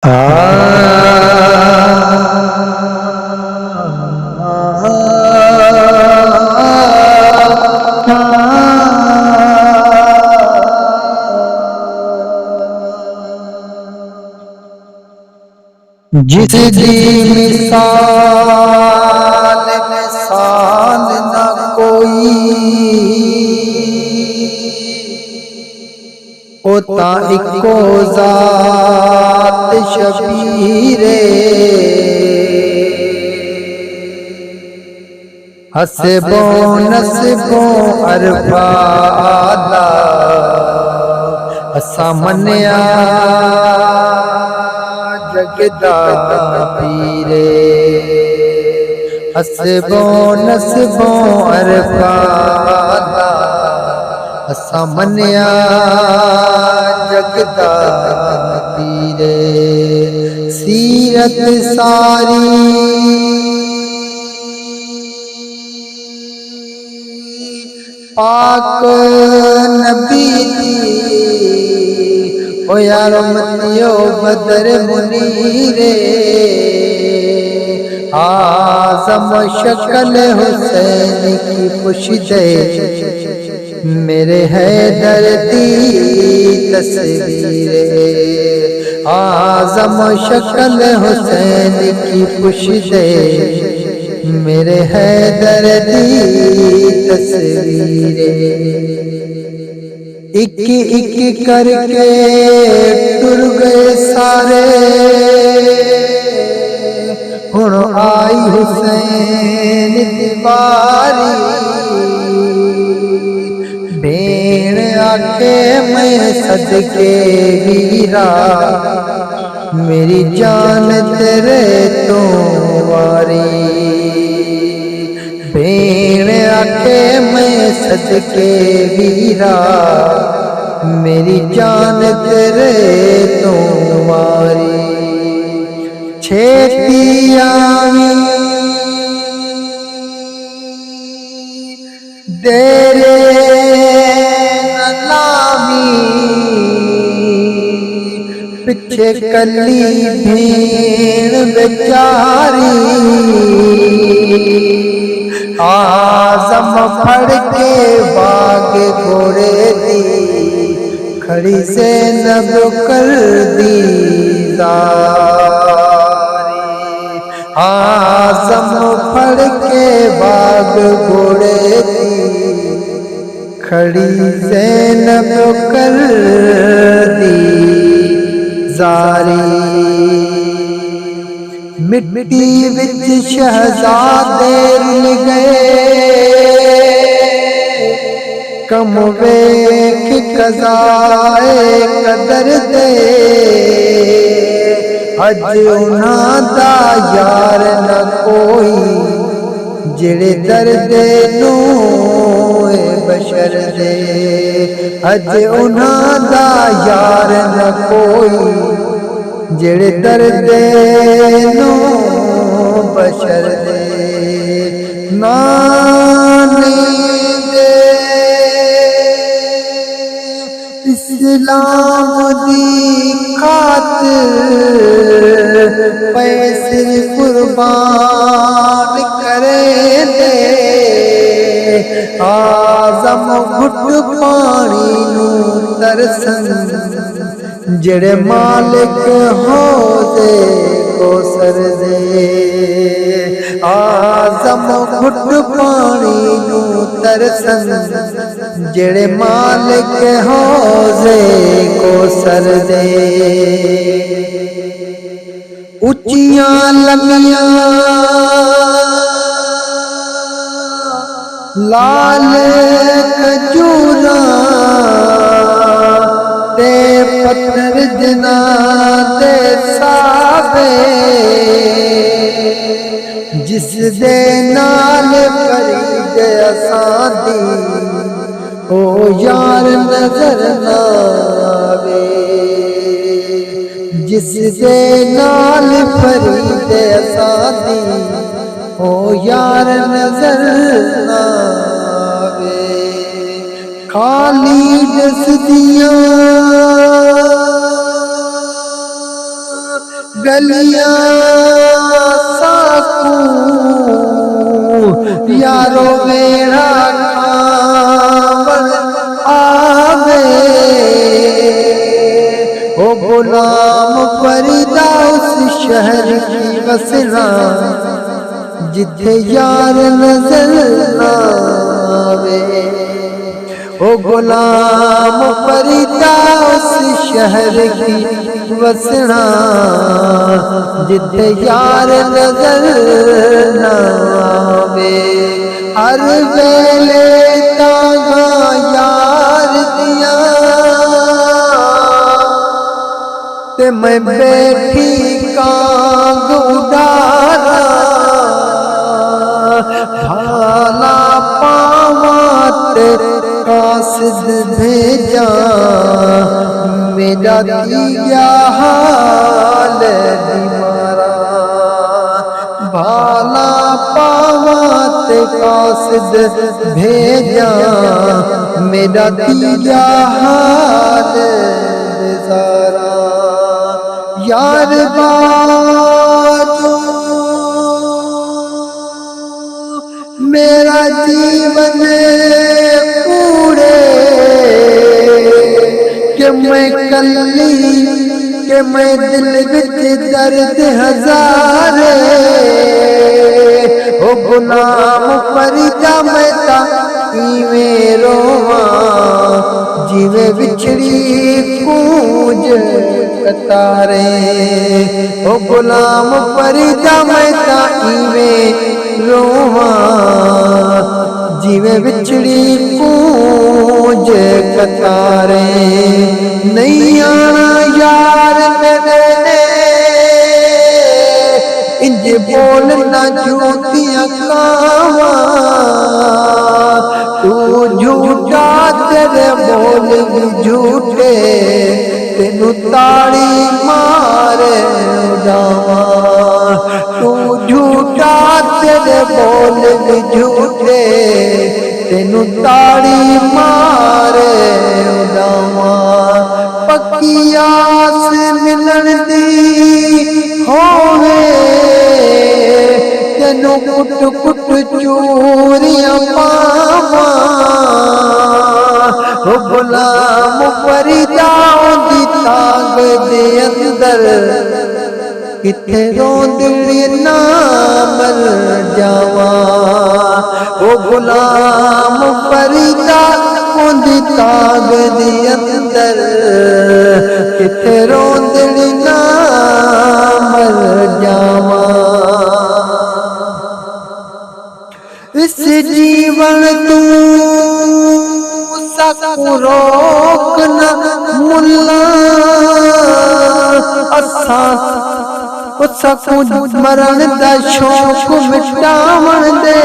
आ जिस दी मिसाल मिसाल न कोई ओता इको ज़ात शबीरे हसबो नसबो अरबादा असा मन्या जगदा पीरे हसबो नसबो अरबादा असा मन्या जगदा पीरे सीरत सारी पाक नबी दी ओ यार मतियो बदर मुनीरे आज़म शक्ल हुसैन की पुश्ते मेरे हैदर दी तस्वीरे आज़म शक्ल हुसैन की पुश्ते मेरे हैदर दी तस्वीरे एक एक करके टुर गए सारे हुण आई हुसैन दीवारी भेण आखे मैं सदके वीरा मेरी जान तेरे तो वारी भेण आखे मैं सदके वीरा मेरी जान तेरे तो वारी छेती आवी देरे नामी पिछे कली भेण बेचारी आज़म फड़ के बाग घोड़े दी खड़ी से नब कर दी जारी आज़म फड़ के बाग घोड़े दी खड़ी से नब कर दी जारी मिट्टी विच शहजादे रुल गए कम वेख कज़ाए कदर दे अज उन्हां दा यार न कोई जेड़े दर्दे नू बशर दे अज उन्हां दा यार न कोई जेड़े दर्दे नू बशर दे नानी दे इस्लाम दी खातिर पैसे कुर्बान करे दे आज़म घुट पानी नू तरसन जेड़े मालिक हो दे को सर दे आज़म घुट पानी नू तरसन जेड़े मालिक हो दे को सर दे उच्चियां लम्मियां लाल खजूरां ते पत्थर जना दे सावे जिस दे नाल फरीद असां दी ओ यार नजर ना आवे जिस दे नाल फरीद असां दी ओ यार नजर ना आवे खाली दस दियां गुलाम फरीदा उस शहर की बसना जिथे यार नजर ना आवे। ओ गुलाम फरीदा उस शहर की बसना जिथे यार नजर ना आवे। हर वेले तागा यार दिया ते मैं बैठी कांग उडारा। भाला पावा तेरे कासिद भेजा मेरा दिया हाल दीवारा। भाला पावा तेरे कासिद भेजा मेरा दिया हाल दीवारा। यार बाजू मेरा जीवन पूरे कि मैं कली कि मैं दिल विच दर्द हजारे। ओ गुलाम फरीदा मैं ता इवें रोवां जिवें विछड़ी कूंज कतारे। ओ गुलाम फरीदा मैं ता इवें रोवां जिवें विछड़ी कूंज कतारे। नहीं आना यार मेरे इंज बोलना झूठियां कावां। तू झूठा तेरे बोल भी झूठे तेनू ताड़ी मारे उड़ावां। तू झूठा तेरे बोल भी झूठे तेनू ताड़ी मारे उड़ावां। पक्की आस मिलन दी होवे तेनू कुट कुट चूरियां पावां। ओ गुलाम फरीदा दी ताग दे अंदर किथे रोंदड़ी ना मर जावां। ओ गुलाम फरीदा दी ताग दे अंदर किथे रोंदड़ी ना मर जावां। इस जीवन तू सकू रोक न मुल्ला असा सकू मरण दा शौक मिटावन दे।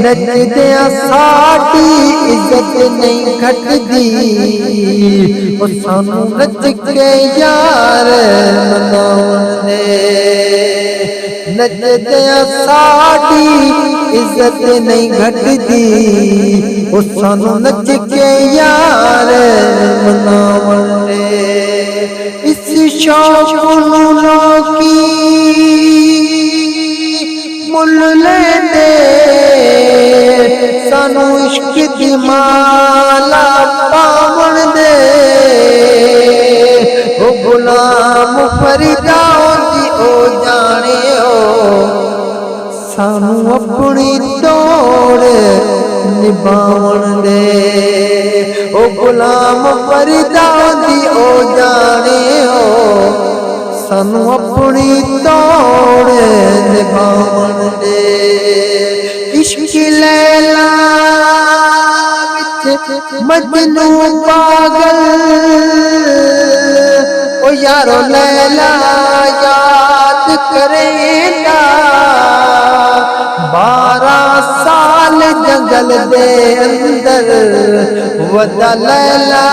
नचदे साडी इज्जत नहीं घटदी ओ सानू नच के यार मनावन दे। नचदे साडी इज्जत नहीं घटदी ओ सानू नच के यार मनावन दे। इस शौक नू लोकी मुल लेंदे सानू इश्क दी माला पावन दे। ओ गुलाम फरीदा दी ओ जाने सानू अपनी तोड़ निभावन दे। ओ गुलाम फरीदा दी ओ जाने सानू अपनी तोड़ निभावन दे। इश्क लैला विच मजनू पागल ओ यारो लैला याद करेगा। 12 साल जंगल दे अंदर वदा लैला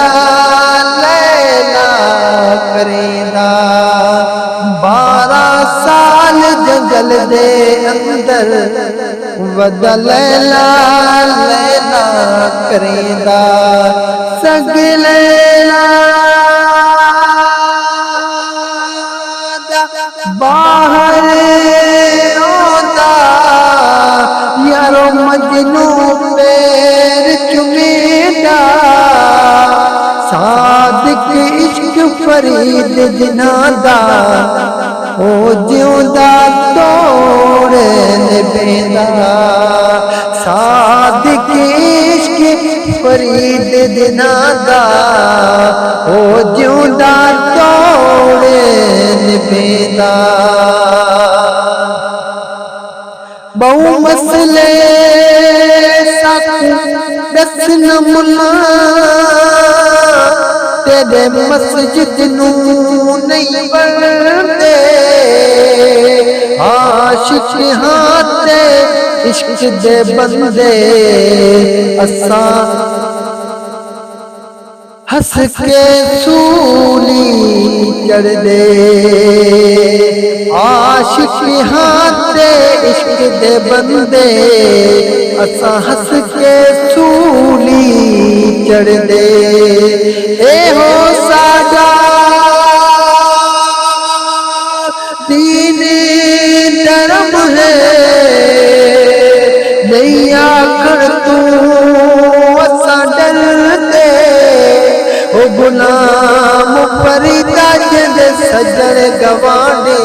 लैला करेंदा। 12 साल जंगल दे अंदर वदा लैला लैला करेंदा। सग लैला बाहर आंदा यारो मजनू पैर चुमेंदा। सादिक सादिक इश्क फरीद जिन्हां दा ओ जिउंदा तोड़ निभेंदा सादिक इश्क फरीद जिन्हां दा ओ जिउंदा तोड़ निभेंदा बहु मसले दसन मुला तेरे मस्जिद नू नहीं बनते आशिक हाथे इश्क दे बंदे असा हस के सूली चढ़ दे आशिक हाथे इश्क दे बंदे असा हस के सूली चढ़ दे ए हो सादा दीन धर्म है नहीं आखर तू असा डरते ओ गुलाम फरीदा जिंदे सजण गवांडे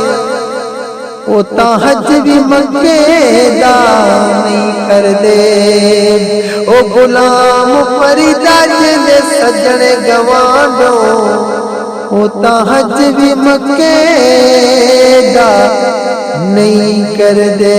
ओ ता हज भी मक्के दा नहीं कर दे ओ गुलाम फरीदा जिंदे सजण गवांडो ओ ता हज भी मक्के दा नहीं कर दे।